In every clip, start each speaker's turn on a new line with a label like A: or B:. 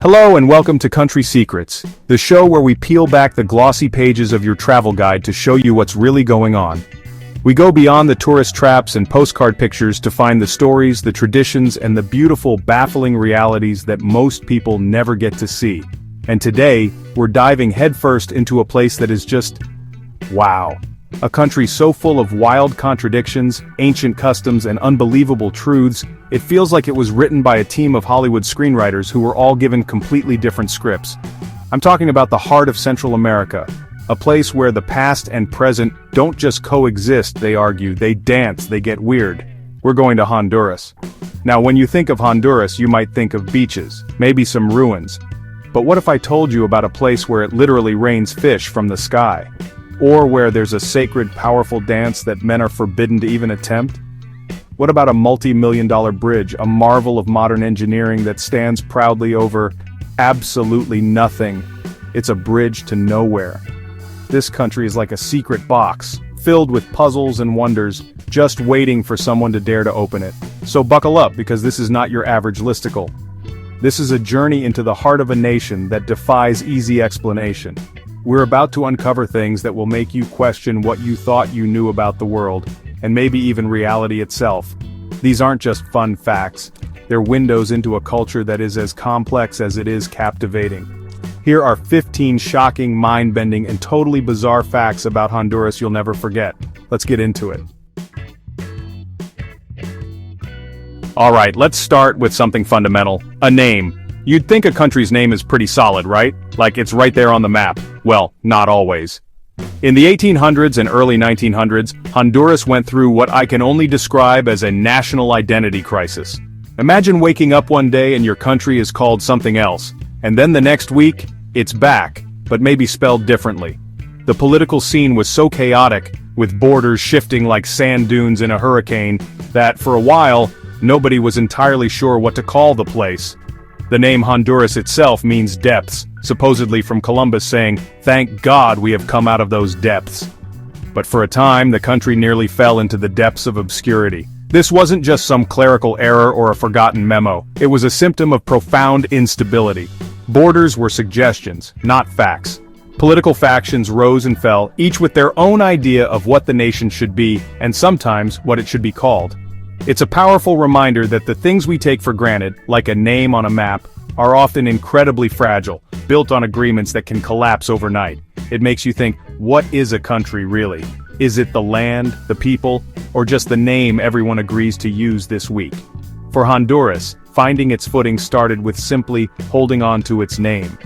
A: Hello and welcome to Country Secrets, the show where we peel back the glossy pages of your travel guide to show you what's really going on. We go beyond the tourist traps and postcard pictures to find the stories, the traditions, and the beautiful, baffling realities that most people never get to see. And today, we're diving headfirst into a place that is just wow. A country so full of wild contradictions, ancient customs, and unbelievable truths, it feels like it was written by a team of Hollywood screenwriters who were all given completely different scripts. I'm talking about the heart of Central America, a place where the past and present don't just coexist, they argue, they dance, they get weird. We're going to Honduras. Now, when you think of Honduras, you might think of beaches, maybe some ruins. But what if I told you about a place where it literally rains fish from the sky? Or where there's a sacred, powerful dance that men are forbidden to even attempt? What about a multi-million-dollar bridge, a marvel of modern engineering that stands proudly over absolutely nothing? It's a bridge to nowhere. This country is like a secret box, filled with puzzles and wonders, just waiting for someone to dare to open it. So buckle up, because this is not your average listicle. This is a journey into the heart of a nation that defies easy explanation. We're about to uncover things that will make you question what you thought you knew about the world, and maybe even reality itself. These aren't just fun facts, they're windows into a culture that is as complex as it is captivating. Here are 15 shocking, mind-bending, and totally bizarre facts about Honduras you'll never forget. Let's get into it. Alright, let's start with something fundamental, a name. You'd think a country's name is pretty solid, right? Like it's right there on the map. Well, not always. In the 1800s and early 1900s, Honduras went through what I can only describe as a national identity crisis. Imagine waking up one day and your country is called something else, and then the next week, it's back, but maybe spelled differently. The political scene was so chaotic, with borders shifting like sand dunes in a hurricane, that for a while, nobody was entirely sure what to call the place. The name Honduras itself means depths, supposedly from Columbus saying, "Thank God we have come out of those depths." But for a time, the country nearly fell into the depths of obscurity. This wasn't just some clerical error or a forgotten memo. It was a symptom of profound instability. Borders were suggestions, not facts. Political factions rose and fell, each with their own idea of what the nation should be, and sometimes what it should be called. It's a powerful reminder that the things we take for granted, like a name on a map, are often incredibly fragile, built on agreements that can collapse overnight. It makes you think, what is a country really? Is it the land, the people, or just the name everyone agrees to use this week? For Honduras, finding its footing started with simply holding on to its name.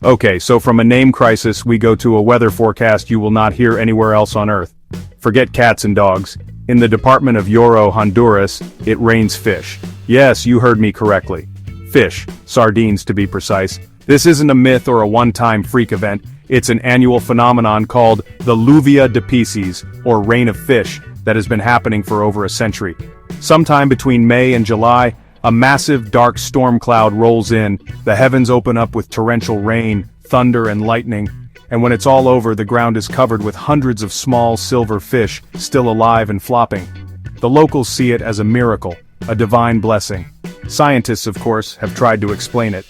A: Okay, so from a name crisis we go to a weather forecast you will not hear anywhere else on Earth. Forget cats and dogs. In the department of Yoro, Honduras, it rains fish. Yes, you heard me correctly. Fish. Sardines, to be precise. This isn't a myth or a one-time freak event. It's an annual phenomenon called the Lluvia de Peces, or rain of fish, that has been happening for over a century. Sometime between May and July, a massive dark storm cloud rolls in, the heavens open up with torrential rain, thunder and lightning, and when it's all over, the ground is covered with hundreds of small silver fish, still alive and flopping. The locals see it as a miracle, a divine blessing. Scientists, of course, have tried to explain it.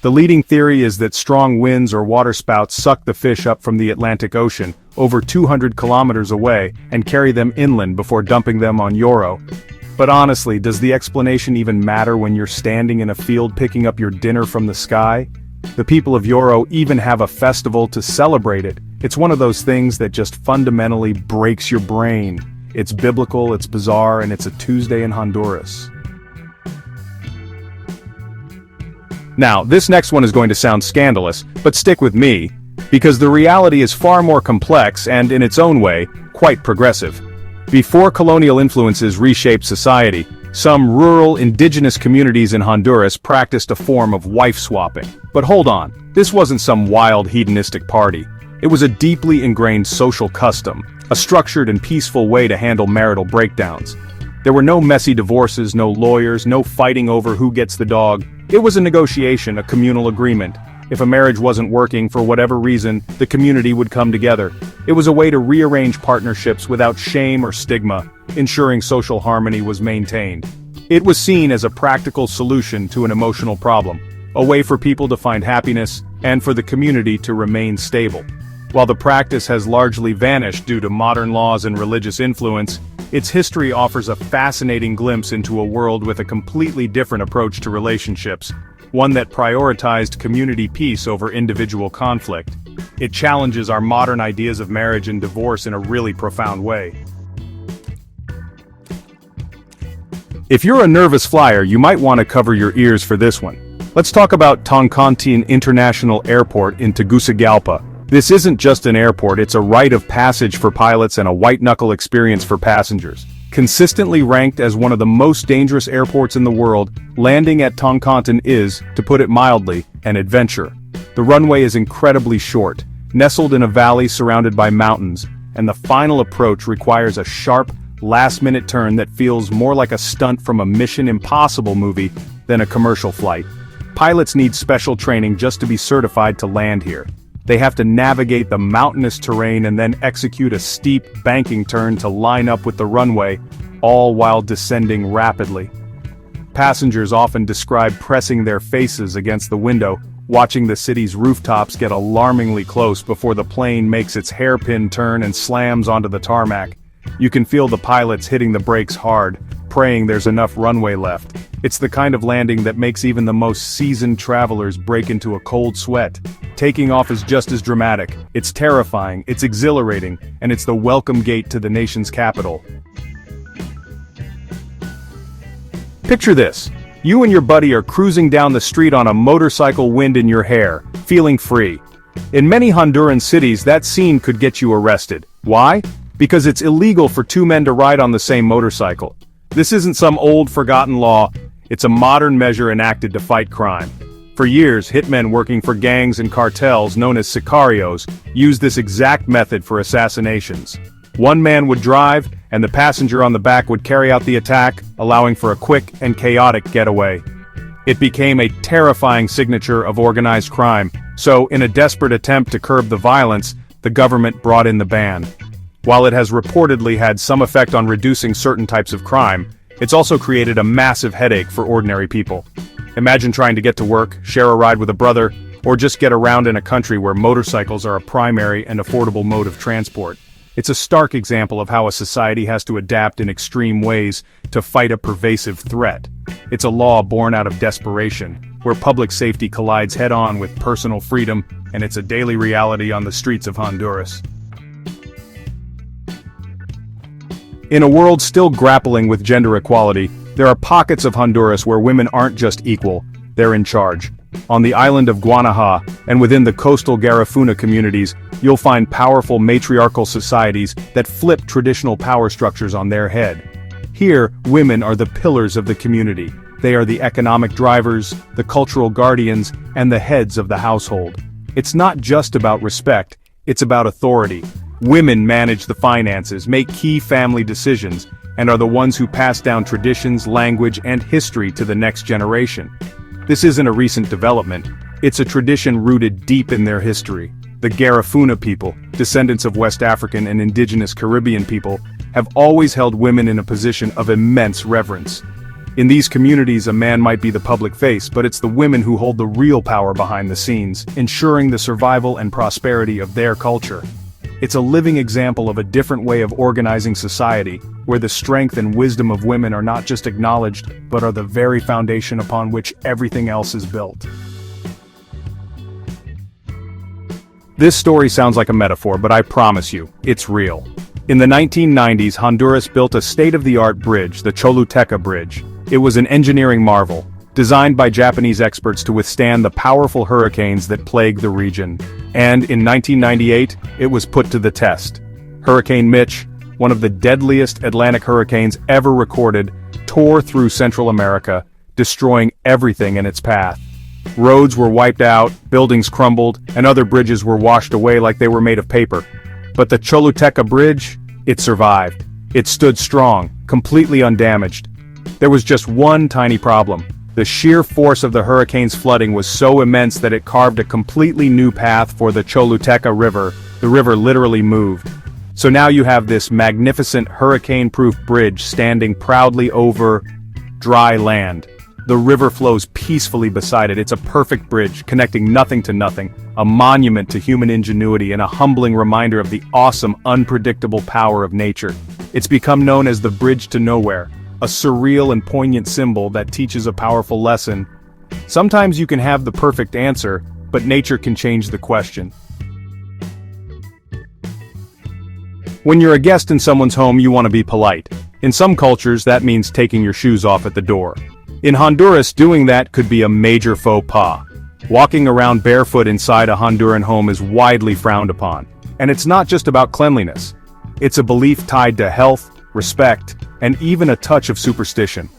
A: The leading theory is that strong winds or waterspouts suck the fish up from the Atlantic Ocean, over 200 kilometers away, and carry them inland before dumping them on Yoro. But honestly, does the explanation even matter when you're standing in a field picking up your dinner from the sky? The people of Yoro even have a festival to celebrate it. It's one of those things that just fundamentally breaks your brain. It's biblical, it's bizarre, and it's a Tuesday in Honduras. Now, this next one is going to sound scandalous, but stick with me, because the reality is far more complex and, in its own way, quite progressive. Before colonial influences reshaped society, some rural, indigenous communities in Honduras practiced a form of wife-swapping. But hold on, this wasn't some wild hedonistic party. It was a deeply ingrained social custom, a structured and peaceful way to handle marital breakdowns. There were no messy divorces, no lawyers, no fighting over who gets the dog. It was a negotiation, a communal agreement. If a marriage wasn't working for whatever reason, the community would come together. It was a way to rearrange partnerships without shame or stigma, ensuring social harmony was maintained. It was seen as a practical solution to an emotional problem, a way for people to find happiness, and for the community to remain stable. While the practice has largely vanished due to modern laws and religious influence, its history offers a fascinating glimpse into a world with a completely different approach to relationships, one that prioritized community peace over individual conflict. It challenges our modern ideas of marriage and divorce in a really profound way. If you're a nervous flyer, you might want to cover your ears for this one. Let's talk about Tongkantin International Airport in Tegucigalpa. This isn't just an airport, it's a rite of passage for pilots and a white-knuckle experience for passengers. Consistently ranked as one of the most dangerous airports in the world, landing at Tongkantin is, to put it mildly, an adventure. The runway is incredibly short, nestled in a valley surrounded by mountains, and the final approach requires a sharp, last-minute turn that feels more like a stunt from a Mission Impossible movie than a commercial flight. Pilots need special training just to be certified to land here. They have to navigate the mountainous terrain and then execute a steep banking turn to line up with the runway, all while descending rapidly. Passengers often describe pressing their faces against the window, watching the city's rooftops get alarmingly close before the plane makes its hairpin turn and slams onto the tarmac. You can feel the pilots hitting the brakes hard, praying there's enough runway left. It's the kind of landing that makes even the most seasoned travelers break into a cold sweat. Taking off is just as dramatic. It's terrifying, it's exhilarating, and it's the welcome gate to the nation's capital. Picture this. You and your buddy are cruising down the street on a motorcycle, wind in your hair, feeling free. In many Honduran cities, that scene could get you arrested. Why? Because it's illegal for two men to ride on the same motorcycle. This isn't some old forgotten law, it's a modern measure enacted to fight crime. For years, hitmen working for gangs and cartels known as sicarios used this exact method for assassinations. One man would drive, and the passenger on the back would carry out the attack, allowing for a quick and chaotic getaway. It became a terrifying signature of organized crime, so in a desperate attempt to curb the violence, the government brought in the ban. While it has reportedly had some effect on reducing certain types of crime, it's also created a massive headache for ordinary people. Imagine trying to get to work, share a ride with a brother, or just get around in a country where motorcycles are a primary and affordable mode of transport. It's a stark example of how a society has to adapt in extreme ways to fight a pervasive threat. It's a law born out of desperation, where public safety collides head-on with personal freedom, and it's a daily reality on the streets of Honduras. In a world still grappling with gender equality, there are pockets of Honduras where women aren't just equal, they're in charge. On the island of Guanaja, and within the coastal Garifuna communities, you'll find powerful matriarchal societies that flip traditional power structures on their head. Here, women are the pillars of the community. They are the economic drivers, the cultural guardians, and the heads of the household. It's not just about respect, it's about authority. Women manage the finances, make key family decisions, and are the ones who pass down traditions, language, and history to the next generation. This isn't a recent development, it's a tradition rooted deep in their history. The Garifuna people, descendants of West African and indigenous Caribbean people, have always held women in a position of immense reverence. In these communities, a man might be the public face, but it's the women who hold the real power behind the scenes, ensuring the survival and prosperity of their culture. It's a living example of a different way of organizing society, where the strength and wisdom of women are not just acknowledged, but are the very foundation upon which everything else is built. This story sounds like a metaphor, but I promise you, it's real. In the 1990s, Honduras built a state-of-the-art bridge, the Choluteca Bridge. It was an engineering marvel, designed by Japanese experts to withstand the powerful hurricanes that plague the region. And in 1998, it was put to the test. Hurricane Mitch, one of the deadliest Atlantic hurricanes ever recorded, tore through Central America, destroying everything in its path. Roads were wiped out, buildings crumbled, and other bridges were washed away like they were made of paper. But the Choluteca Bridge, it survived. It stood strong, completely undamaged. There was just one tiny problem. The sheer force of the hurricane's flooding was so immense that it carved a completely new path for the Choluteca River. The river literally moved. So now you have this magnificent hurricane-proof bridge standing proudly over dry land. The river flows peacefully beside it. It's a perfect bridge, connecting nothing to nothing, a monument to human ingenuity and a humbling reminder of the awesome, unpredictable power of nature. It's become known as the Bridge to Nowhere, a surreal and poignant symbol that teaches a powerful lesson. Sometimes you can have the perfect answer, but nature can change the question. When you're a guest in someone's home, you want to be polite. In some cultures, that means taking your shoes off at the door. In Honduras, doing that could be a major faux pas. Walking around barefoot inside a Honduran home is widely frowned upon. And it's not just about cleanliness. It's a belief tied to health, respect, and even a touch of superstition.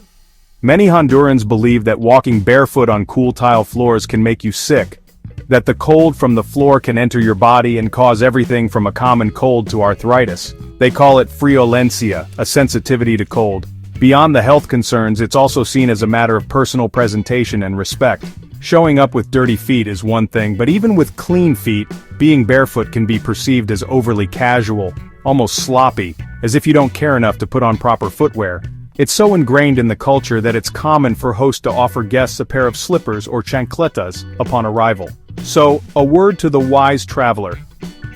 A: Many Hondurans believe that walking barefoot on cool tile floors can make you sick, that the cold from the floor can enter your body and cause everything from a common cold to arthritis. They call it friolencia, a sensitivity to cold. Beyond the health concerns, it's also seen as a matter of personal presentation and respect. Showing up with dirty feet is one thing, but even with clean feet, being barefoot can be perceived as overly casual, almost sloppy, as if you don't care enough to put on proper footwear. It's so ingrained in the culture that it's common for hosts to offer guests a pair of slippers or chancletas upon arrival. So, a word to the wise traveler.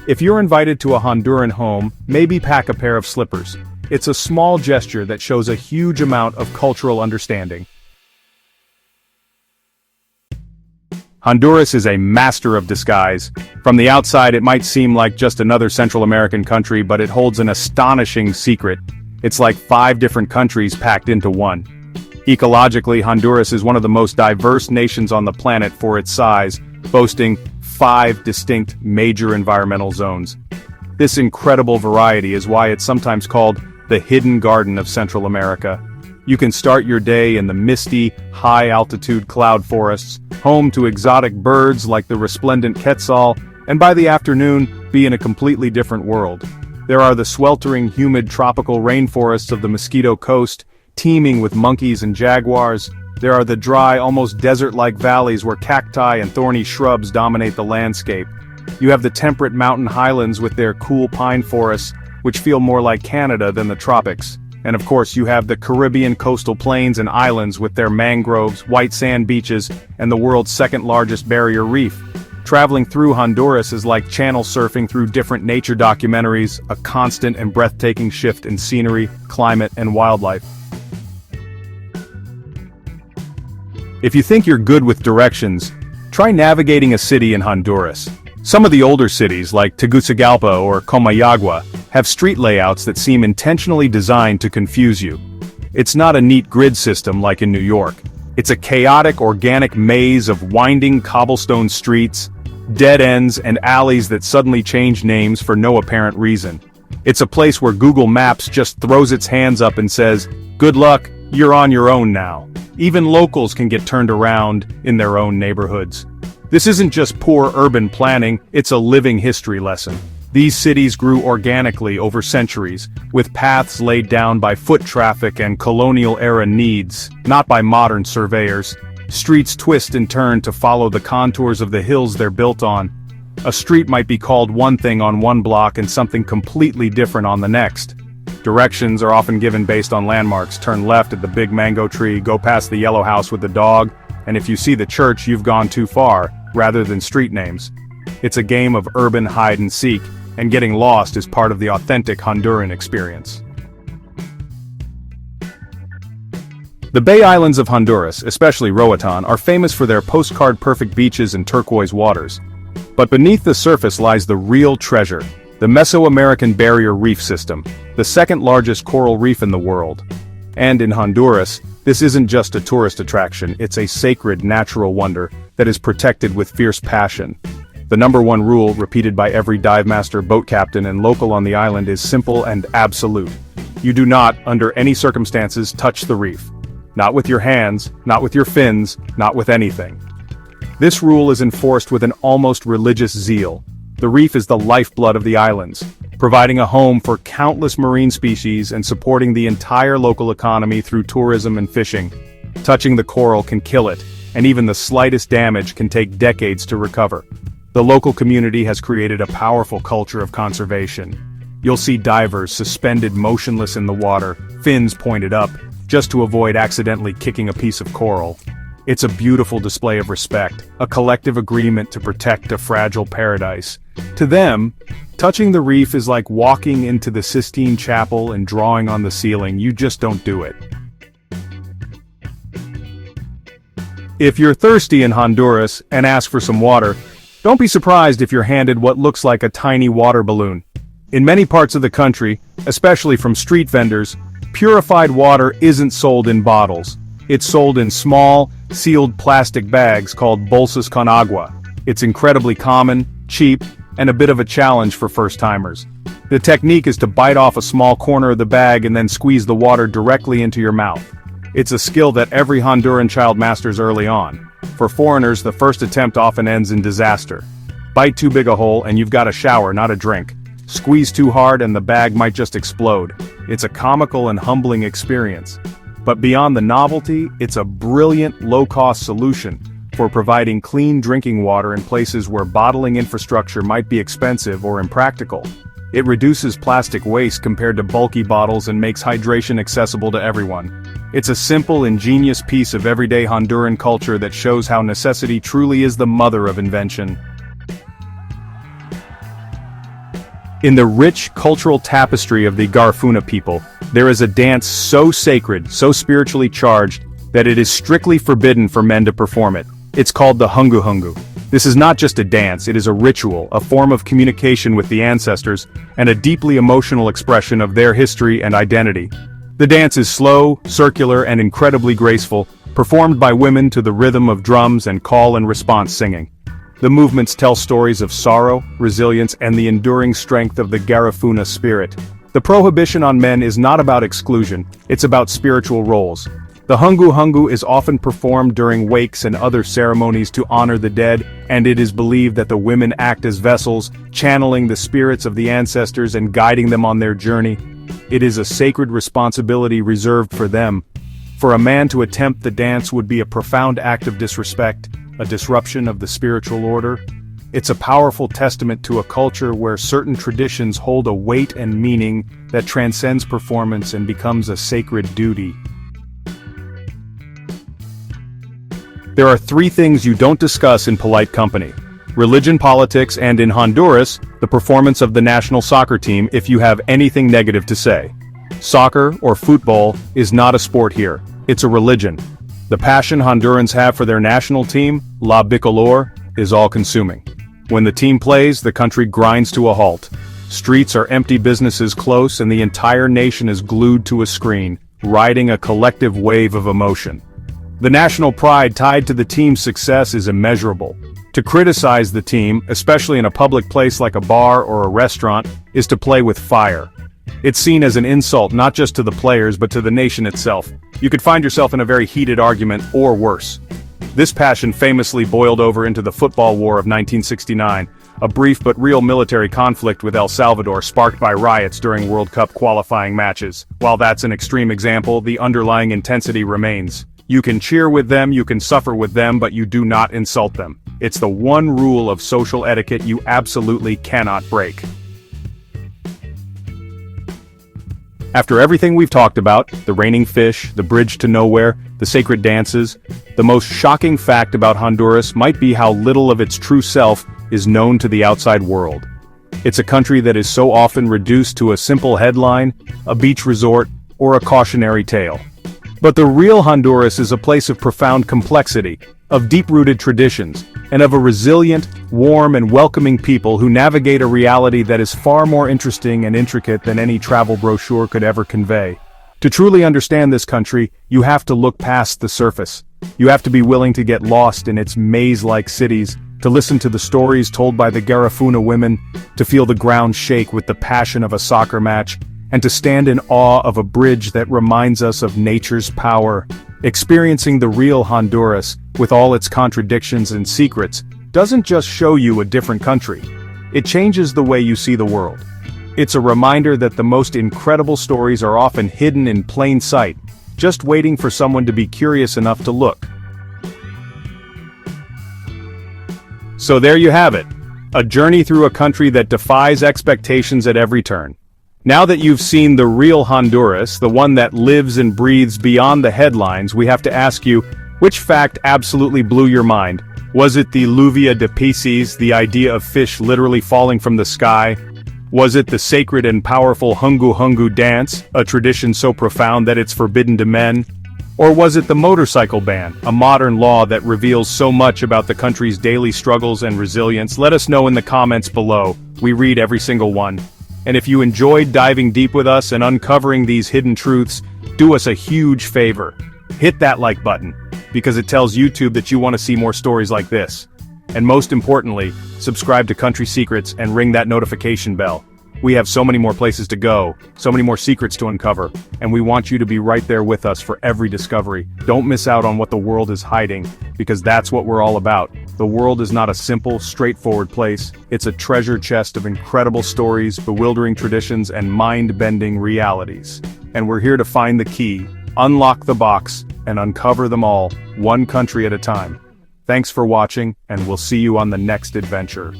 A: If you're invited to a Honduran home, maybe pack a pair of slippers. It's a small gesture that shows a huge amount of cultural understanding. Honduras is a master of disguise. From the outside, it might seem like just another Central American country, but it holds an astonishing secret. It's like 5 different countries packed into one. Ecologically, Honduras is one of the most diverse nations on the planet for its size, boasting 5 distinct major environmental zones. This incredible variety is why it's sometimes called the Hidden Garden of Central America. You can start your day in the misty, high-altitude cloud forests, home to exotic birds like the resplendent quetzal, and by the afternoon, be in a completely different world. There are the sweltering, humid tropical rainforests of the Mosquito Coast, teeming with monkeys and jaguars. There are the dry, almost desert-like valleys where cacti and thorny shrubs dominate the landscape. You have the temperate mountain highlands with their cool pine forests, which feel more like Canada than the tropics. And of course you have the Caribbean coastal plains and islands with their mangroves, white sand beaches, and the world's second-largest barrier reef. Traveling through Honduras is like channel surfing through different nature documentaries, a constant and breathtaking shift in scenery, climate, and wildlife. If you think you're good with directions, try navigating a city in Honduras. Some of the older cities, like Tegucigalpa or Comayagua, have street layouts that seem intentionally designed to confuse you. It's not a neat grid system like in New York. It's a chaotic, organic maze of winding cobblestone streets, dead ends, and alleys that suddenly change names for no apparent reason. It's a place where Google Maps just throws its hands up and says, "Good luck, you're on your own now." Even locals can get turned around in their own neighborhoods. This isn't just poor urban planning, it's a living history lesson. These cities grew organically over centuries, with paths laid down by foot traffic and colonial-era needs, not by modern surveyors. Streets twist and turn to follow the contours of the hills they're built on. A street might be called one thing on one block and something completely different on the next. Directions are often given based on landmarks. Turn left at the big mango tree, go past the yellow house with the dog, and if you see the church, you've gone too far, rather than street names. It's a game of urban hide and seek, and getting lost is part of the authentic Honduran experience. The Bay Islands of Honduras, especially Roatán, are famous for their postcard-perfect beaches and turquoise waters. But beneath the surface lies the real treasure, the Mesoamerican Barrier Reef System, the second largest coral reef in the world. And in Honduras, this isn't just a tourist attraction, it's a sacred natural wonder that is protected with fierce passion. The #1 rule, repeated by every dive master, boat captain, and local on the island, is simple and absolute. You do not, under any circumstances, touch the reef. Not with your hands, not with your fins, not with anything. This rule is enforced with an almost religious zeal. The reef is the lifeblood of the islands, providing a home for countless marine species and supporting the entire local economy through tourism and fishing. Touching the coral can kill it, and even the slightest damage can take decades to recover. The local community has created a powerful culture of conservation. You'll see divers suspended motionless in the water, fins pointed up, just to avoid accidentally kicking a piece of coral. It's a beautiful display of respect, a collective agreement to protect a fragile paradise. To them, touching the reef is like walking into the Sistine Chapel and drawing on the ceiling. You just don't do it. If you're thirsty in Honduras and ask for some water, don't be surprised if you're handed what looks like a tiny water balloon. In many parts of the country, especially from street vendors, purified water isn't sold in bottles. It's sold in small, sealed plastic bags called bolsas con agua. It's incredibly common, cheap, and a bit of a challenge for first-timers. The technique is to bite off a small corner of the bag and then squeeze the water directly into your mouth. It's a skill that every Honduran child masters early on. For foreigners, the first attempt often ends in disaster. Bite too big a hole and you've got a shower, not a drink. Squeeze too hard and the bag might just explode. It's a comical and humbling experience. But beyond the novelty, it's a brilliant, low-cost solution for providing clean drinking water in places where bottling infrastructure might be expensive or impractical. It reduces plastic waste compared to bulky bottles and makes hydration accessible to everyone. It's a simple, ingenious piece of everyday Honduran culture that shows how necessity truly is the mother of invention. In the rich cultural tapestry of the Garifuna people, there is a dance so sacred, so spiritually charged, that it is strictly forbidden for men to perform it. It's called the Hunguhungu. This is not just a dance, it is a ritual, a form of communication with the ancestors, and a deeply emotional expression of their history and identity. The dance is slow, circular, and incredibly graceful, performed by women to the rhythm of drums and call and response singing. The movements tell stories of sorrow, resilience, and the enduring strength of the Garifuna spirit. The prohibition on men is not about exclusion, it's about spiritual roles. The Hunguhungu is often performed during wakes and other ceremonies to honor the dead, and it is believed that the women act as vessels, channeling the spirits of the ancestors and guiding them on their journey. It is a sacred responsibility reserved for them. For a man to attempt the dance would be a profound act of disrespect, a disruption of the spiritual order. It's a powerful testament to a culture where certain traditions hold a weight and meaning that transcends performance and becomes a sacred duty. There are 3 things you don't discuss in polite company: religion, politics, and in Honduras, the performance of the national soccer team if you have anything negative to say. Soccer, or football, is not a sport here, it's a religion. The passion Hondurans have for their national team, La Bicolor, is all-consuming. When the team plays, the country grinds to a halt. Streets are empty, businesses close, and the entire nation is glued to a screen, riding a collective wave of emotion. The national pride tied to the team's success is immeasurable. To criticize the team, especially in a public place like a bar or a restaurant, is to play with fire. It's seen as an insult not just to the players but to the nation itself. You could find yourself in a very heated argument, or worse. This passion famously boiled over into the Football War of 1969, a brief but real military conflict with El Salvador sparked by riots during World Cup qualifying matches. While that's an extreme example, the underlying intensity remains. You can cheer with them, you can suffer with them, but you do not insult them. It's the one rule of social etiquette you absolutely cannot break. After everything we've talked about, the raining fish, the bridge to nowhere, the sacred dances, the most shocking fact about Honduras might be how little of its true self is known to the outside world. It's a country that is so often reduced to a simple headline, a beach resort, or a cautionary tale. But the real Honduras is a place of profound complexity, of deep-rooted traditions, and of a resilient, warm, and welcoming people who navigate a reality that is far more interesting and intricate than any travel brochure could ever convey. To truly understand this country, you have to look past the surface. You have to be willing to get lost in its maze-like cities, to listen to the stories told by the Garifuna women, to feel the ground shake with the passion of a soccer match, and to stand in awe of a bridge that reminds us of nature's power. Experiencing the real Honduras, with all its contradictions and secrets, doesn't just show you a different country. It changes the way you see the world. It's a reminder that the most incredible stories are often hidden in plain sight, just waiting for someone to be curious enough to look. So there you have it, a journey through a country that defies expectations at every turn. Now that you've seen the real Honduras, the one that lives and breathes beyond the headlines, we have to ask you, which fact absolutely blew your mind? Was it the lluvia de peces, the idea of fish literally falling from the sky? Was it the sacred and powerful Hunguhungu dance, a tradition so profound that it's forbidden to men? Or was it the motorcycle ban, a modern law that reveals so much about the country's daily struggles and resilience? Let us know in the comments below. We read every single one. And if you enjoyed diving deep with us and uncovering these hidden truths, do us a huge favor. Hit that like button, because it tells YouTube that you want to see more stories like this. And most importantly, subscribe to Country Secrets and ring that notification bell. We have so many more places to go, so many more secrets to uncover, and we want you to be right there with us for every discovery. Don't miss out on what the world is hiding, because that's what we're all about. The world is not a simple, straightforward place. It's a treasure chest of incredible stories, bewildering traditions, and mind-bending realities. And we're here to find the key, unlock the box, and uncover them all, one country at a time. Thanks for watching, and we'll see you on the next adventure.